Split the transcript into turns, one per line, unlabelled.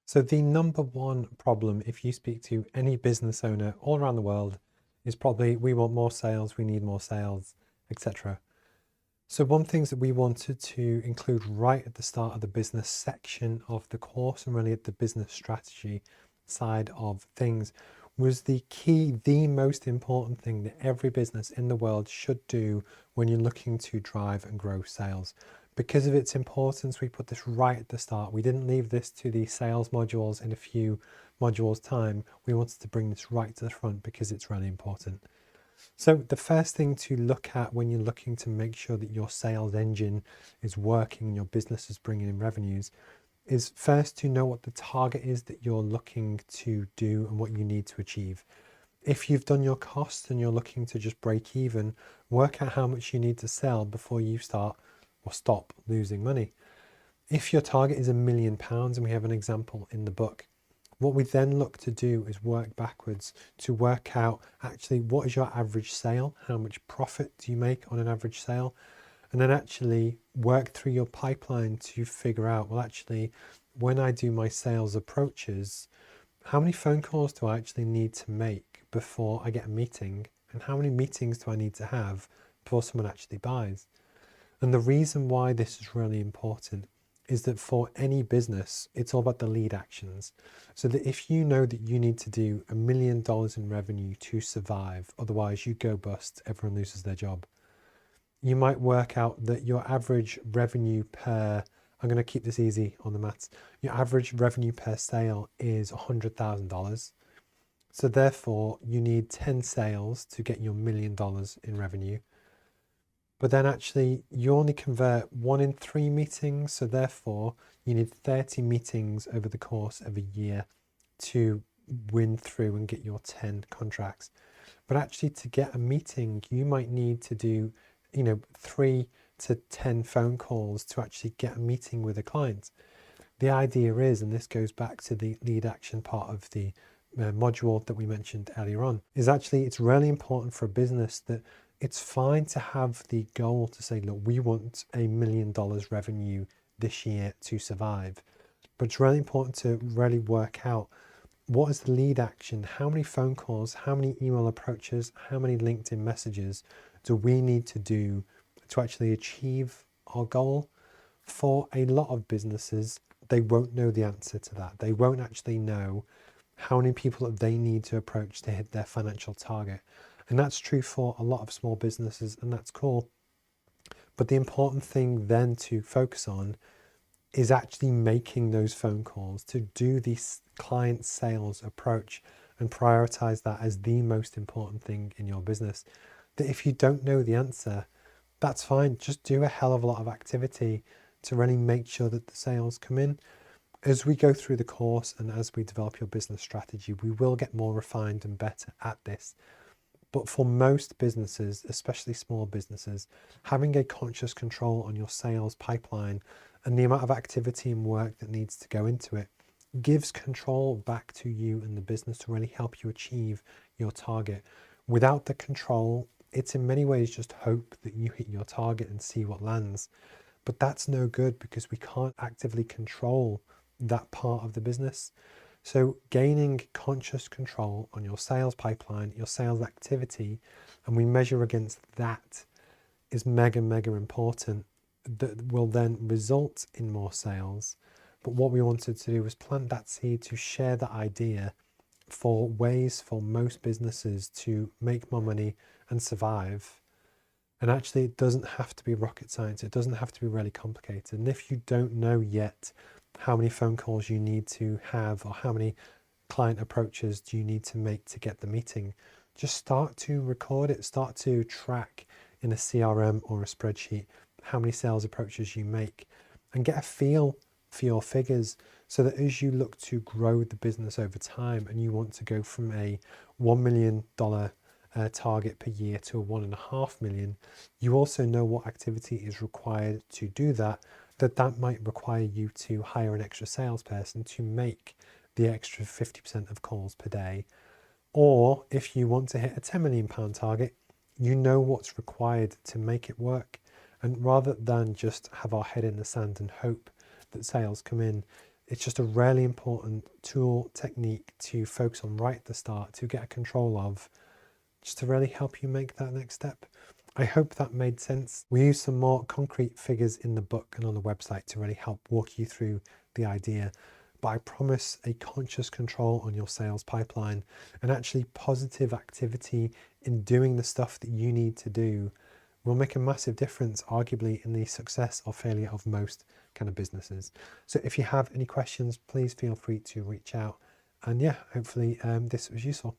So the number one problem, if you speak to any business owner all around the world, is probably we want more sales, we need more sales, etc. So one thing that we wanted to include right at the start of the business section of the course and really at the business strategy side of things was the most important thing that every business in the world should do when you're looking to drive and grow sales. Because of its importance, we put this right at the start. We didn't leave this to the sales modules in a few modules time. We wanted to bring this right to the front because it's really important. So the first thing to look at when you're looking to make sure that your sales engine is working and your business is bringing in revenues is first to know what the target is that you're looking to do and what you need to achieve. If you've done your costs and you're looking to just break even, work out how much you need to sell before you start or stop losing money. If your target is £1 million, and we have an example in the book, what we then look to do is work backwards to work out actually what is your average sale, how much profit do you make on an average sale, and then actually work through your pipeline to figure out, well, actually, when I do my sales approaches, how many phone calls do I actually need to make before I get a meeting? And how many meetings do I need to have before someone actually buys? And the reason why this is really important is that for any business, it's all about the lead actions. So that if you know that you need to do $1 million in revenue to survive, otherwise you go bust, everyone loses their job. You might work out that your average revenue per, I'm going to keep this easy on the maths, your average revenue per sale is $100,000. So therefore you need 10 sales to get your $1 million in revenue. But then actually you only convert 1 in 3 meetings. So therefore you need 30 meetings over the course of a year to win through and get your 10 contracts. But actually to get a meeting, you might need to do 3 to 10 phone calls to actually get a meeting with a client. The idea is, and this goes back to the lead action part of the module that we mentioned earlier on, is actually it's really important for a business that it's fine to have the goal to say, look, we want $1 million revenue this year to survive. But it's really important to really work out what is the lead action, how many phone calls, how many email approaches, how many LinkedIn messages do we need to do to actually achieve our goal? For a lot of businesses, they won't know the answer to that. They won't actually know how many people that they need to approach to hit their financial target. And that's true for a lot of small businesses, and that's cool. But the important thing then to focus on is actually making those phone calls, to do this client sales approach and prioritize that as the most important thing in your business. That if you don't know the answer, that's fine. Just do a hell of a lot of activity to really make sure that the sales come in. As we go through the course and as we develop your business strategy, we will get more refined and better at this. But for most businesses, especially small businesses, having a conscious control on your sales pipeline and the amount of activity and work that needs to go into it gives control back to you and the business to really help you achieve your target. Without the control, it's in many ways just hope that you hit your target and see what lands. But that's no good because we can't actively control that part of the business. So gaining conscious control on your sales pipeline, your sales activity, and we measure against that is mega, mega important. That will then result in more sales. But what we wanted to do was plant that seed to share that idea for ways for most businesses to make more money and survive. And actually, it doesn't have to be rocket science. It doesn't have to be really complicated. And if you don't know yet how many phone calls you need to have or how many client approaches do you need to make to get the meeting, just start to record it. Start to track in a CRM or a spreadsheet how many sales approaches you make and get a feel for your figures so that as you look to grow the business over time and you want to go from a $1 million target per year to a 1.5 million, you also know what activity is required to do that might require you to hire an extra salesperson to make the extra 50% of calls per day. Or if you want to hit a £10 million target, you know what's required to make it work. And rather than just have our head in the sand and hope that sales come in, It's just a really important tool, technique to focus on right at the start, to get a control of, just to really help you make that next step. I hope that made sense. We use some more concrete figures in the book and on the website to really help walk you through the idea. But I promise a conscious control on your sales pipeline and actually positive activity in doing the stuff that you need to do will make a massive difference, arguably, in the success or failure of most kind of businesses. So if you have any questions, please feel free to reach out. And yeah, hopefully this was useful.